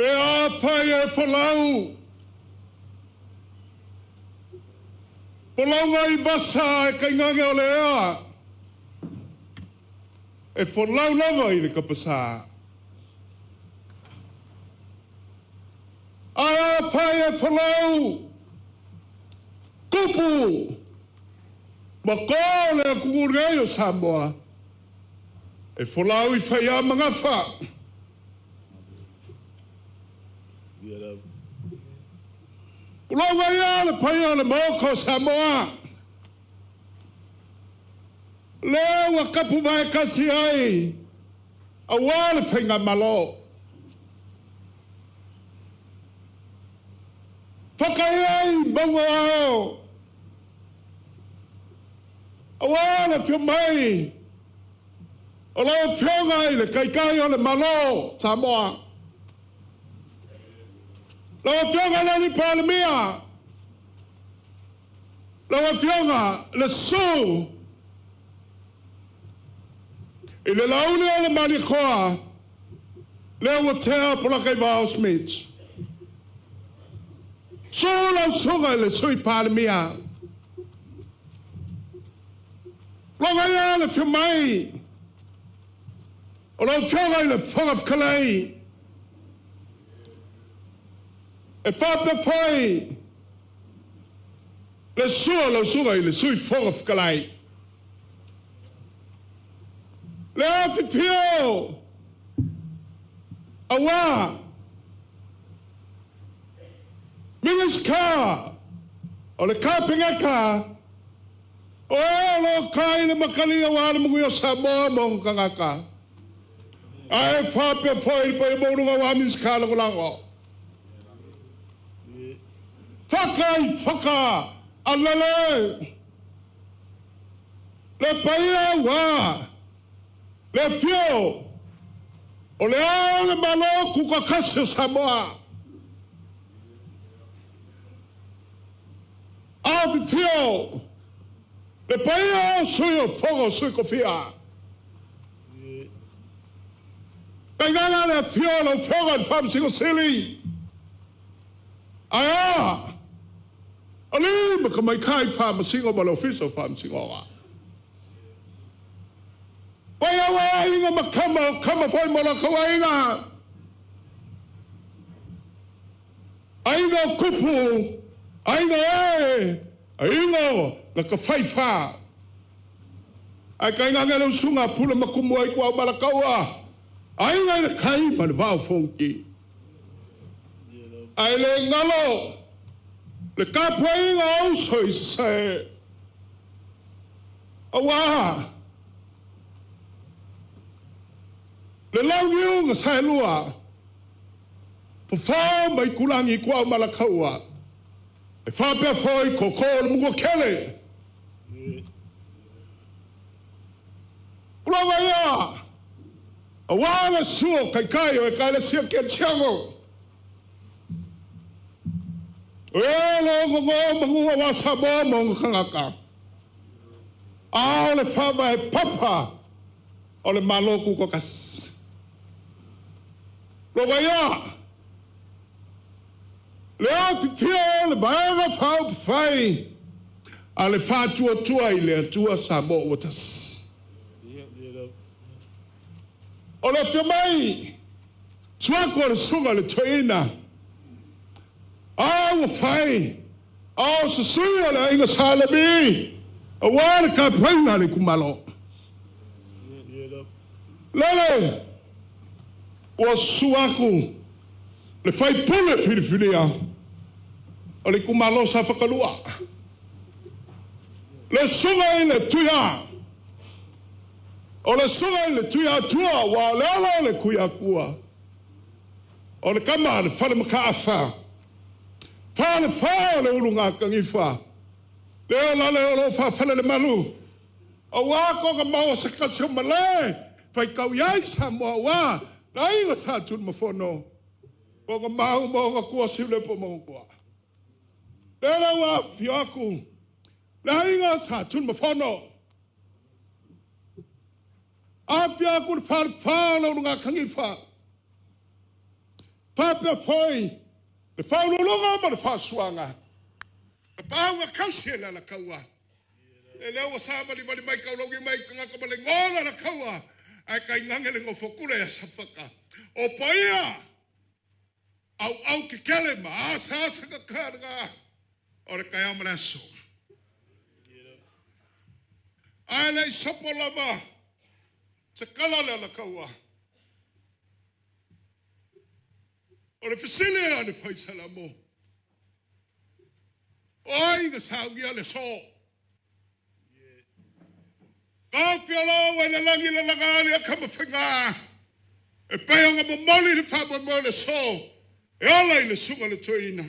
a whai e whalau. Whalau ngai vasa e kaingange o lea. E whalau lava i le kapasa. A whai e whalau. Kupu. Ma ko le kukurei o Samoa. E whalau I whai a mga wha. Ulonga ia le pai o le moko Samoa. Leo wa kapu mai kasi ai. A wale whainga malo. Whakai ai maunga ao. A wale whio mai. O lao whionga ai le kaikai o le malo Samoa. Lawa whionga lani palemia. Lawa whionga le so. I le laule o le malikoa. Leo wa tea pola kai vao Smith. So lau songa le sui palemia. Longa ia le whio mai. O lau whionga I le whangaf kalai. E whapewhai. Le sua lau sunga I le sui whangaf kalai. Le awhi whio. Awa. Mingus ka. O le kāpinga ka. O e lo kai le makali awa le mungu o Samoa mong kangaka. Ai whapewhai pa I maurunga wa mingus ka lango lango. Whaka, alele. Le paia wa. Le fio. O le ao le malo kuka kasi Samoa. Afi fio. Le paia sui o fogo sui kofia. Kaingana le fio lo fogo le fam singo sili. Aya. Ali ma kamai kai fam singo ma lo fiso fam singo wa. Waya wa inga kama foi mo la kawaina. Ainga kupu. Ainga ainga la ka faifa. Ai kainga ngelo sunga pula makumu ai kwa malakawa. Ainga le kai ma le va fonki. Ai le ngalo. Le kapuai ngā ausoi se. Awa. Le lau niu ngā sae lua. Pawha mai kulangi kua malakaua. E whapea whoi ko le mungo kele. Ulanga ia. Awa na suo kai kai o e kai le sia kia tiango. Elo go mangu wa Samoa mong kangaka. Ale fama e papa. Ole maloku ko kas. Loga ya. Le afifio le Vaega Faaupufai. Ale fatua tua I le atua Samoa watas. Ole fiamai. Suako le sunga le toina. Awa whai. Awa sasui ala inga salabi. Awara ka praina le kumalo. Lele. O suaku. Le faipule filifilia. O le kumalo sa whakalua. Le sunga I le tuia. O le sunga I le tuia tua. Wa le ala le kuia kua. O le kama le whale maka awha. Fale fale ulunga kangifa. Leo la leo lo fa fale le malu. Awa ko ka mau sa kasi malay. Fai kau yai sa mo wa. Na inga sa tun mafono. Ko ka mau mo ka kuwa sile po mo kuwa. Leo wa fiaku. Na inga sa tun mafono. A fiaku fale fale ulunga kangifa. Papa foi. Le faulologa ma le fasuanga. Le paunga kausela la kaua. Le leo sama li mai kaulogi mai kanga ma le ngola la kaua. Ai kai ngangele ngofokule ya Safata. O paia. Au ki kele ma asa ka karga. O le kai amaraso. Ai le sopo lava. Se kala la kaua. O le fisile a le faisala mo. Oi ga saugia le so. Ka fiolo wa le langi le lagali a kama whinga. E peo nga mamoli le whaba mo le so. E ala i le sunga le tuina.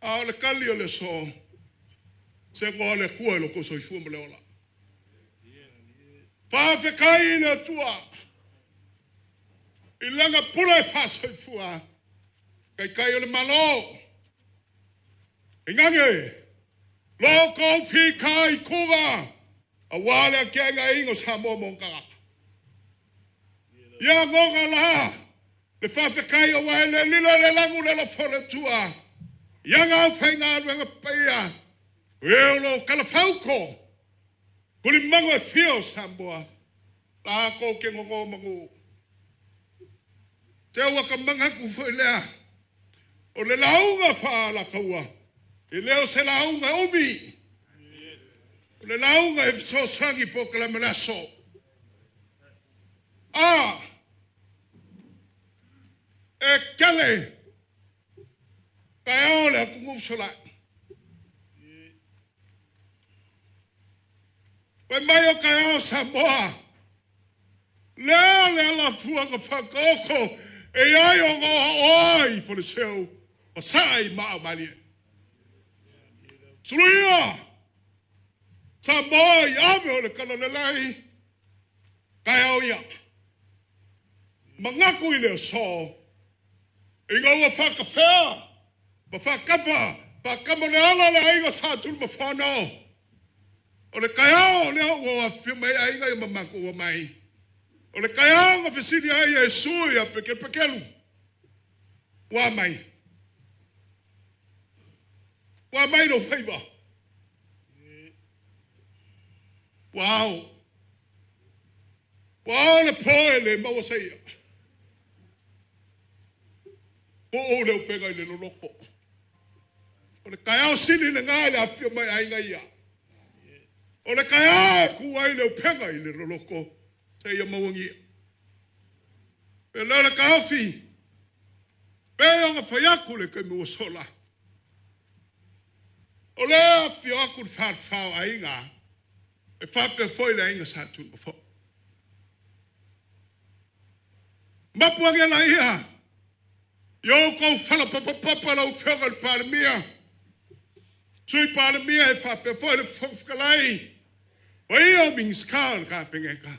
A le kali o le so. Se ngoa le kua i lo koso i fua mo le ola. Whawhe kai ina tua. I langa pula e whaso i fua. Kai kai o le malo. I ngange. Loko fi kai kuga. A wale a kenga ingo sa mo monga. Ia ngoga la. Le whawhe kai o wai le lila le langu le la fole tua. Ia ngā whainga ruenga paia. Weolo kalafauko. Kuli mango e fio samboa. La ko ke ngongo mangu. Te waka mangaku foi lea. O le launga wha la kaua. I leo se launga umi. O le launga e so sangi po ka la manaso. E kele. Kai ole aku ngufsola. Wai mai o kai o Samoa. Lea le la fuanga whakoko. E ai o ngā oi for the show. O sai maa mani. Suruia. Samoa i ame o le kana le lai. Kai au ia. Mangaku i le so. I ngā ua whakawhea. Ma whakawa. Whakamo le ala le ainga sātulu ma whanau. O le kai au le au o a whimai ainga i mamaku o mai. O le kai au nga whisiri ai e sui a pekelu. Wa mai. Wa mai no whaiba. Wow. Wow le poe le maua seia. O le upenga i le loloko. O le kai au sini le ngai le awhia mai ainga ia. O le kai au kuai le upenga i le loloko. Seia mawangia. Pe le kai au fi. Pe anga whaiaku le kai mua sola. O le awhia aku le whārwhau ainga. E whape foi le ainga sātu ma fo. Mapuangia la ia. Yo kou whala papa lau whioga le palemia. Sui palemia e whape foi le whawhkalai. O ia o mingis kaa ka pengeka.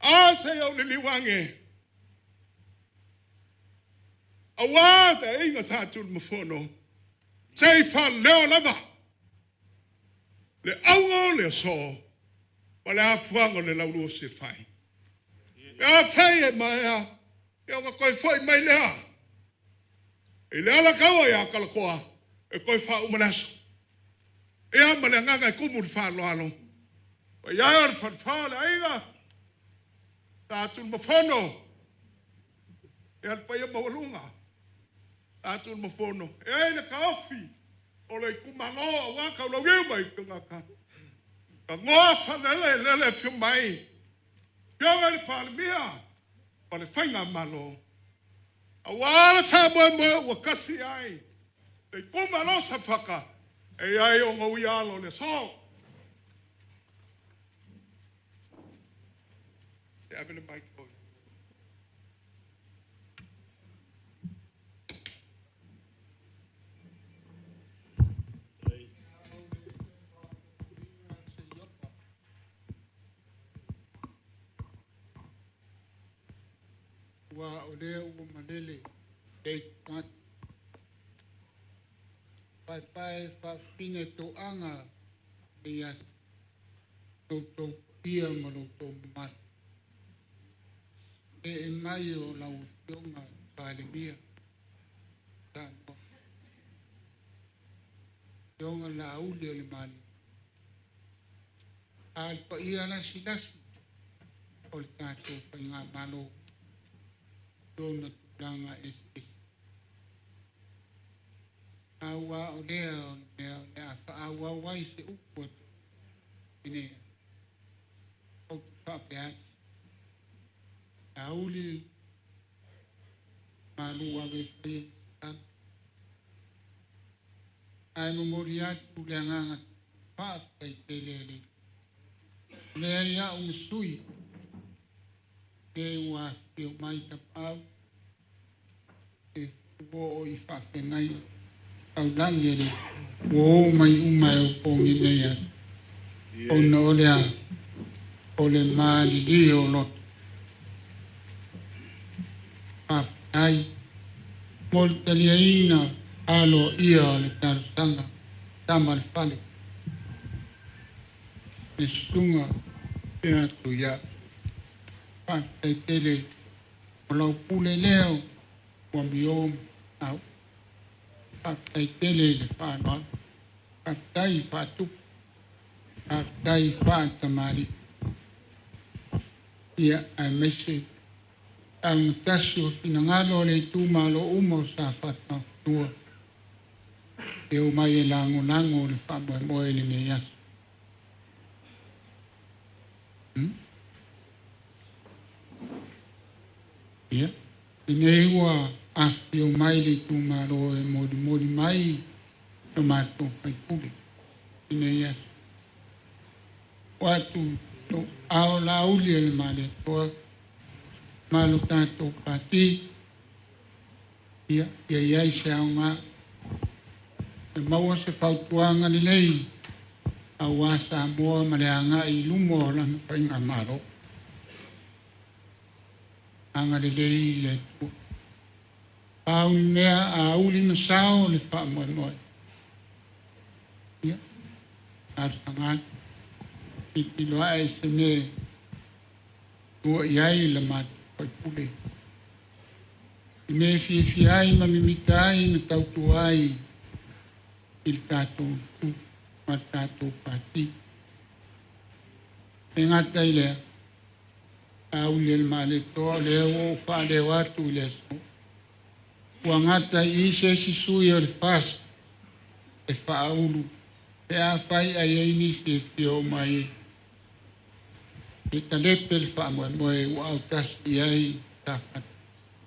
A se au le liwange. A wā te inga sātu ma fono. Sei wha leo lava. Le aungo le so. Wa le afuango le lauru se whai. E a whai e mai a. E o ka koe whai mai lea. E le ala kaua e a kalakoa. E koe wha umanaso. E a male nganga e kumu le wha loalo. Wa ia le wha le aiga. Tātu ma whono. E alpai e mawalunga. Tātu ma whono. E le ka ofi. O le kumangoa waka o lau mai ka ngaka. Ka ngoa whanele lele whio mai. Pionga le palemia. Pa le whainga malo. A wāle tā moe wakasi ai. Le kumalo sa whaka. E ai o ngau ialo le so. Te avele mai koi. Wa o lea ua malele dei mat. Paepae whawhine tō anga e as tō ia ma tō mat. E mai o lau yonga palemia tanto yonga la uli le mali al pa ia la silasi ol tato pa inga malo dona tulanga esi awa o lea fa awa wai se upo ini o pa pia auli malu wa ve ai mo moriatu le nganga pa tai telele le ya usui ke wa te mai ta pau e wo i fa ngai au langere wo mai umai o ngile ya o no le mali dio lo ai moltaliaina aloaia le tarsanga tamal fale estunga e tuia paepae tele o lau pule leo o miom au paepae tele le whanau paepae whatu paepae whatamari ia ai mese ang tasyo sinangalo le itumalo umo Safata tua e o mai e lango le whamoe le me yasu ia e nei ua afi o mai le itumalo e modi mai o mato faipule e nei yasu watu ao lauli le male toa malu tato pati ia se aunga e maua se fautuanga ni lei a wasa moa maleanga i lumo lana whainga maro anga le lei le tu au nea a uli na sao le wha moe ia arsangat i piloa e se me tua iai le matu faipule me fi ai ma mimikai na tautu ai il tato tu ma tato pati e ngata ile au le male to le o fa le watu le so wa ngata i se si sui el fas e fa ulu e a fai ai ni se fio mai e talepel fa mo e wa tas ai ta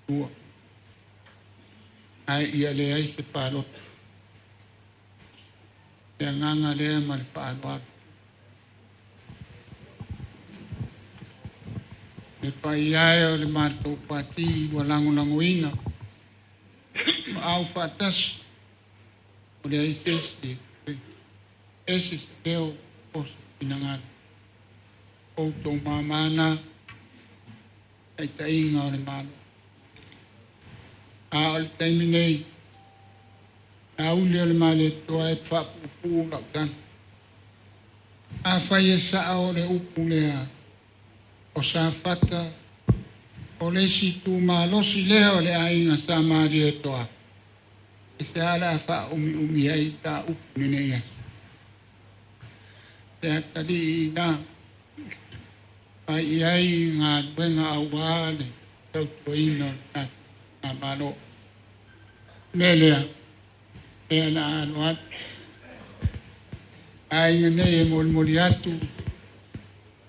tua ai ia le ai se palo e nganga le mal fa alwa e pai ai o le mato pati wa languina au fatas o le ai ese deo os pinangar o to mamana ai tai nga le malo al terminei au le male to ai fa pu la kan a faia sa o le upulea o Safata o le si tu malo si le o le ai nga sa mari e toa e se ala fa umi ai ta upune ya te tadi na ai nga benga awale tau toina na malo melea e na anuat ai ne e moliatu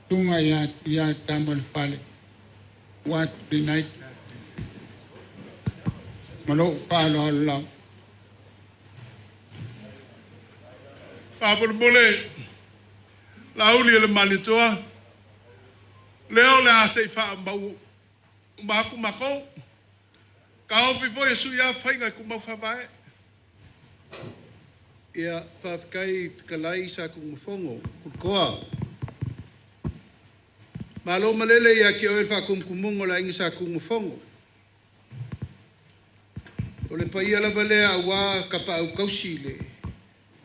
tunga ya tamal fale what the night malo falo Allah Faipule lauli le malitoa leo le ase fa mbau maku mako ka ofi foi su ya fainga ku mau fa vai ia whawhikai whikalai sa kung mawhongo kukoa malo malele ia ki oe whakumkumungo la ingi sa kung mawhongo o le paia la valea awa kapa au kausile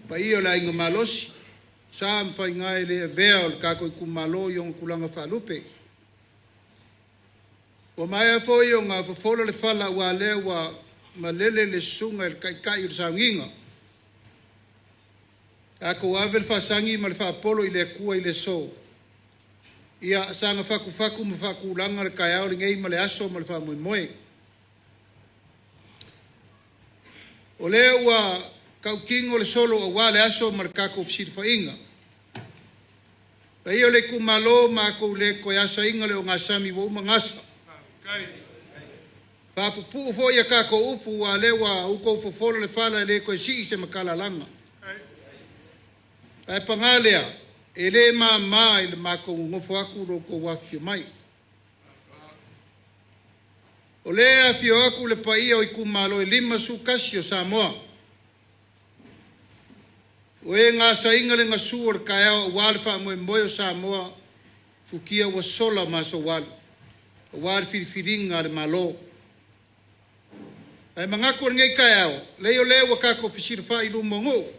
paia la inga malosi sa mwhaingai le vea o le kakoi kumalo yong kulanga whalupe O mai fo yo nga fo le fala wa le wa malele le sunga el kai o sanginga. Ako avel fa sangi mal fa polo ile kua ile so. Ia sanga faku ma faku langa le kai au ngei male aso mal fa moe. O le wa kau kingo le solo o wa le aso mal kako fsir fa inga. Io le kumalo ma ko le ko ya sa inga le o ngasami wo mangasa. Faaupufai fo ia kako upu wa le wa uko fo le fala le ko si se makala langa. Ai pangalea ele ma ile mako ngofo aku ro ko wa fi mai. Ole a fi aku le pai o ikumalo lima su kasio Samoa. Oe nga sainga le nga suor kaya o wal fa mo Samoa fukia wa sola ma so wal. Wal firinga le malo. Ai mangako ngai kaya le wa kako fisir fa ilu mongo.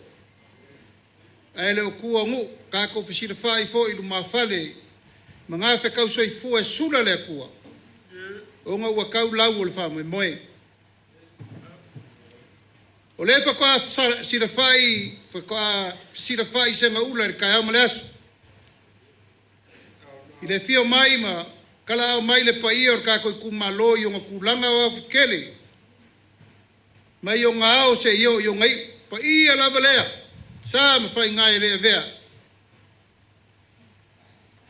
Ai le kua ngu kako fisir fa fo ilu mafale. Mangafe kau soi fu e sula le kua. O nga wa kau lau le fa moe. O le fa kwa sirafai se nga ula ka au maleas. Ile fio mai ma kala au mai le pai o ka ko kumalo yo nga kulanga wa kele. Mai yo nga au se yo ngai pai ala valea. Sa ma fai ngai le vea.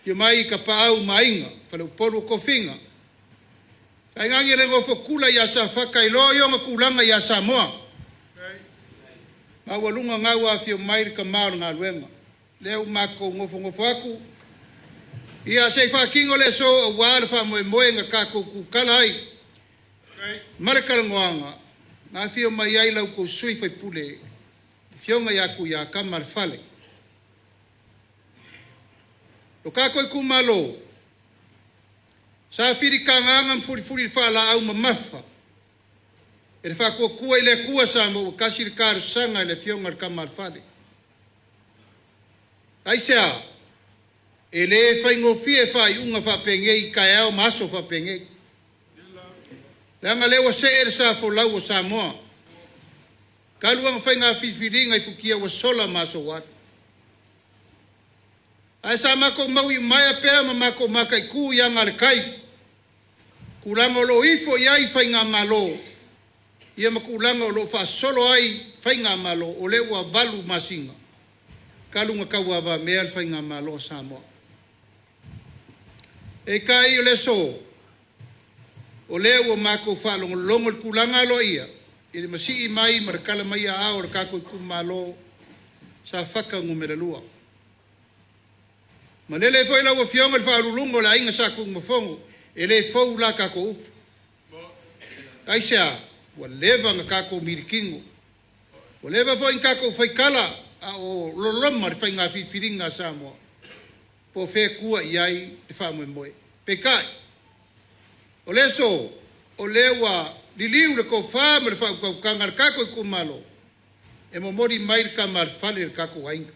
Yo mai ka pa au mainga Faleo'o ko finga. Ai ngangi le go fokula ya Safata ilo yo nga kulanga ya Samoa. Awalunga ngawa fio mai ka mar nga luenga. Leo mako ngofo aku. Ia sei fa kingo le so wa fa moe nga kako ku kalai. Markal ngoanga. Na fio mai ai lau ko sui faipule. Fio nga yaku ya kamar fale. Lo kako ku malo. Sa firi kanganga furi fala au mamafa. Ele fa ko kua ile kua sa mo kasir kar sanga ile fionga kamar fade. Aisea ele fa ngofie fa unga fa pengei kaeo maso fa pengei. Langa lewa se sa fo lau sa mo. Kaluang fa nga fifiringa ifukia wa sola maso wat. Aisa mako maui maya pe mako makai ku yang al kai. Kulango lo ifo yai fa nga malo. Ia makulanga o lo fa solo ai fainga malo o le wa valu masinga. Kalunga kawa va mea fainga malo Samoa. E kai o le so o le wa mako fa longo kulanga lo ia. Ele masi mai markala mai a o kako ku malo sa faka ngumerelua. Malele foi la wa fionga fa lulungo la inga sa ku mofongo. Ele fou la kako. Aisha waleva nga kako mirikingo. Waleva fo in kako fai kala o loloma fai nga firinga Samoa. Po fe kua iai te fa moe. Pekai. O leso o lewa liliu le ko fa me fa ko kangar kako ku malo. E mo mori mai kamar fale kako wainga.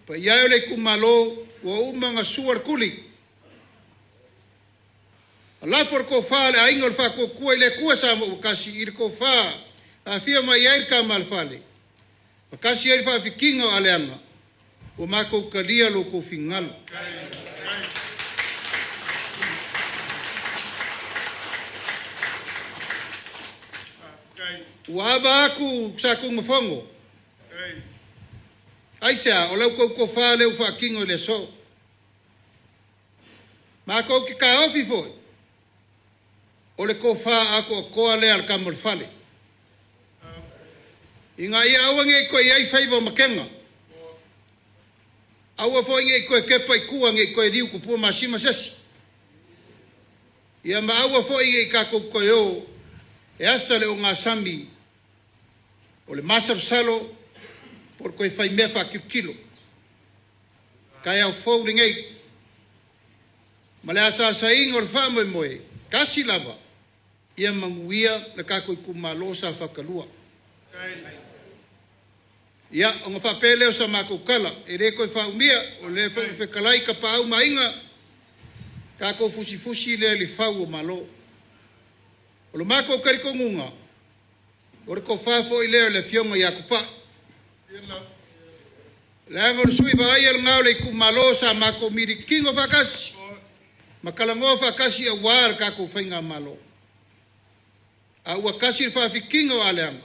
Pa iai le ku malo wa umanga suar kuli. La por ko fa le aingo fa ko ku ile ku sa mo kasi ir ko fa a fia mai ir ka mal fale kasi ir fa fikinga aleanga o ma ko kalia lo ko fingal wa ba ku sa ku mfongo aisa o la ko fa le fa kingo le so ma ko ki ka ofi fo ole ko fa ako ko ale al kamol fale inga ia awange ko ia faiva makenga awa fo nge ko ke pai ku nge ko riu ku pu masima sesi ia ma awa fo nge ka ko yo e asale o ngasambi ole masar salo por ko fai mefa kilo kaya fo nge malasa sa ingor fa moe kasi lava ia manguia le kako ku malo sa fakalua ia o fa pele o sa mako kala e re ko fa umia o le fa kalai ka pa au mainga Kako fusi le fau o malo. O lo mako kari kongunga. O re ko fafo i leo le fionga i akupa. Le angol sui vai el ngau le kumalo sa mako miri kingo fakasi. Makalango fakasi a war kako fainga malo. A wakasi fafi kingo aleanga.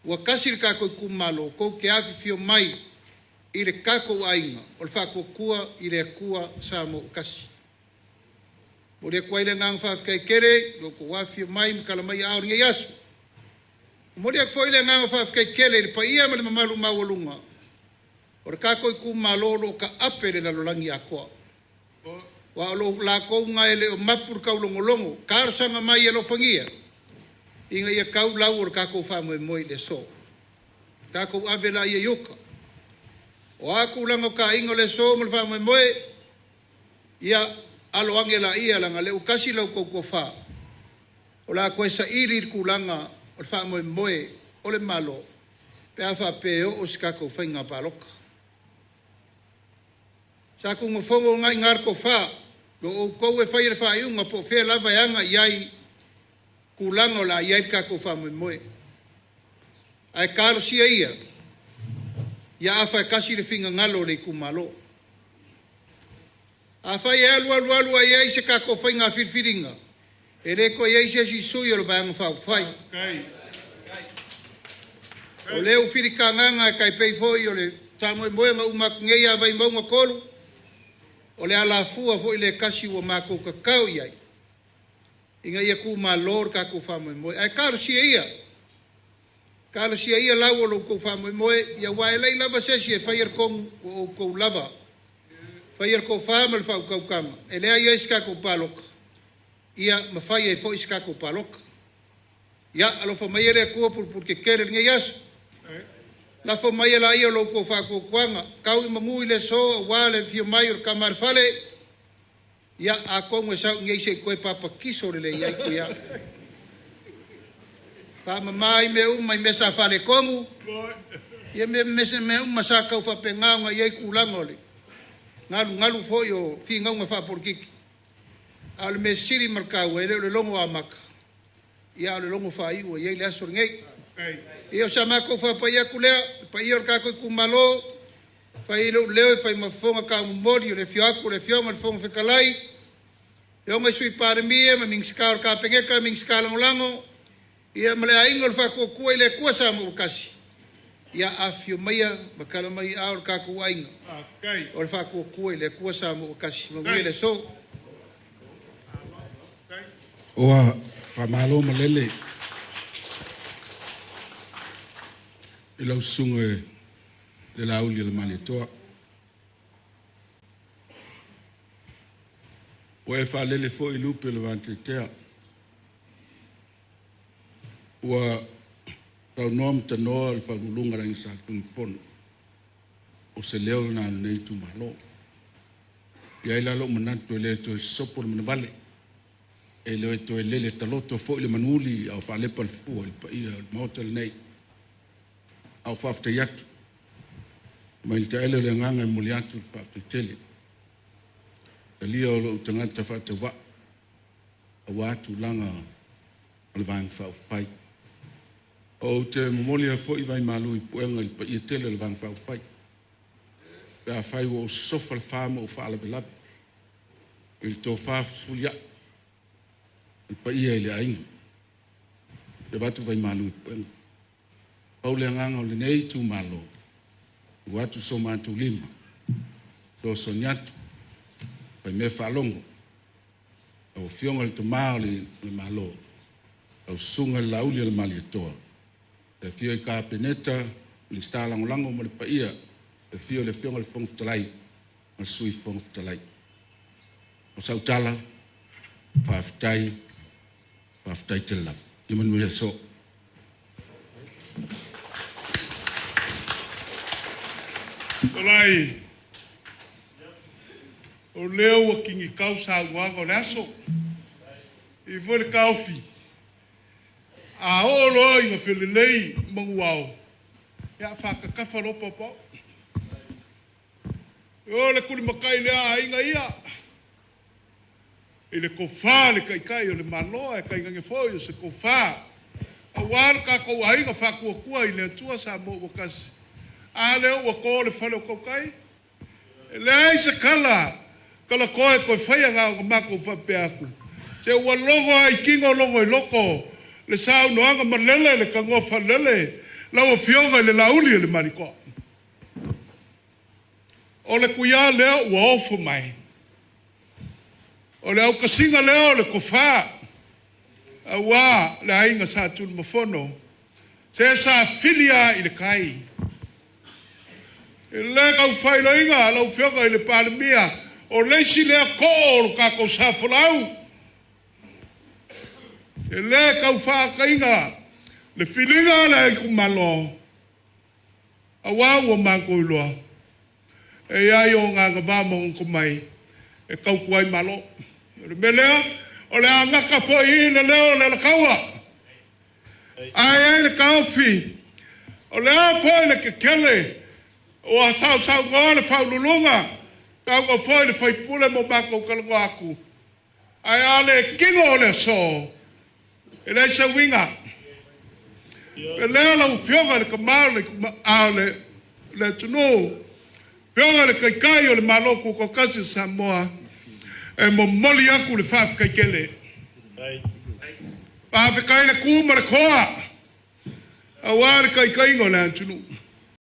Wakasi kako kumalo ko ke afi fio mai i le kako ainga. O le fako kua i le kua sa mo kasi. O le kwa ile ngang fafi kai kere loko wafi mai mkalamai a oringa yasu. Mo le kwa ile ngang fafi kai kere le pa ia male mamalu mawalunga. O le kako i kumalo lo ka apere na lolangi a koa. Wa lo la ko nga ele o mapur ka longolongo kar sanga mai elo fangia inga ia kau lau or ka ko fa mo le so ka ko avela ia yoka o aku lango ka ingo le so mo fa mo ia alo angela ia langa le ukasi lau ko fa o la ko sa iri ku langa o fa mo o le malo pe afa pe o ska ko fa nga palok sa ku mo fongo nga ngar ko fa o ko e fai le fai unga po fe lava yanga iai kulango la iai ka ko fa mo ai kalo sia ia ya afa kasi le finga ngalo le kumalo afa ia lu iai se ka ko fa nga firfiringa e re ko iai se si sui o Vaega Faaupufai o leo firikanga nga kai pei foi o le tamo mo nga umak ngeia vai mo ngakolu o le ala fua fo ile kasi wa mako kakau iai inga ia ku malor ka ku fa mo ai kalo sia ia lawo lo ku fa mo ia wa ile lava se si fire kong o ko lava fire ko fa mal fa ko kama ele ia iska ko palok ia ma fa ia fo iska ko palok ia alo fa mai ele ku porque querer nge yas la fo mai la ia lo ko fa ko kwanga kau i mangu ile so wale fio mai o kamar fale ia a kongo sa ngai se ko papa kiso le ia ku ia pa mai me sa fale kongu ia me sa ka fa penga nga ia ku langole ngalu fo yo fi nga fa por kiki al me siri marka we le longo amaka ia le longo fa i o ia le asor ngai io sama ko fa pa ia kulea pa ia ka ko kumalo fa ilo leo fa mafonga ka mori le fiaku le fioma le fonga fekalai yo me sui par mie me mingskar ka pengeka mingskar lango ia male aingol fa ko ku ile ku sa mo kasi ia afio maya bakala mai aur ka ku ainga o fa ko ku ile ku sa mo kasi mo ile so o fa malo malele ilo sunge le lauli le malitoa o e fa lele fo i lupe le vante tea wa tau nom te noa le fa lulunga rangi sa pono o se leo na le itumalo ia ila lo manatu le to sopo le manavale e le to le taloto fo le manuli au fa le pal fu il pa ia motel nei au fafte yatu mai te ele le nganga mo liatu fafte tele talia o tangata fafte va watu langa le Vaega Faaupufai o te momolia fo i vai malu i puenga i pa i tele le Vaega Faaupufai pe a fai o sofa le fama o fa la belab il to fa fulia i pa i ele ainga te batu vai malu i puenga Paule nganga o le nei itumalo watu so mantu lima so sonyatu pa me falongo o fionga le tomao le malo o sunga le lauli le malitoa e fio i ka peneta le sta lango mo le paia e fio le fionga le fonga futalai o sui fonga futalai o sautala faftai tela iman mo so Olai, o leo a kingi kausa uago naso, i fo le kaufi, a olo i ma felelei manguao, ia whakakafa lo popo, o le kuri makai lea inga ia, I le kofa le kai o le maloa e kai ngange foi o se kofa. A wāra ka kou ainga whakua I le atua sa mo wakasi. A leo wa ko le Faleo'o kai. E le ai se kala koe koe whaia ngā o mako whape aku. Se ua logo ai kingo logo I loko. Le sao noanga malele le kangofa lele. Lau fionga le lauli le mariko. O le kuia leo ua ofo mai. O le au kasinga leo le kofa. A wā le ainga sa tulu mafono. Se sa filia I le kai. E le kau whai loinga lau fionga I le palemia. O leisi lea ko o kako sa whalau. E le kau whakainga. Le filinga le itumalo. A wā ua mako iloa. E ai o ngā ngawamo ngko mai. E kau kuai malo. Le melea. O le angaka fo I le leo le kaua. Ai le kaufi. O le a fo I le kekele. O a sao ngoa le whaululunga. Kau ko fo I le faipule mo mako kalango aku. Ai a le kingo o le so. E le sa winga. E leo la ufioga le kamau le tunu. Fioga le kaikai o le maloku ko kasi Samoa. E mo moli aku le whawhikai kele. Whawhikai le kuma le koa. A wā le kaikai ngo le tunu.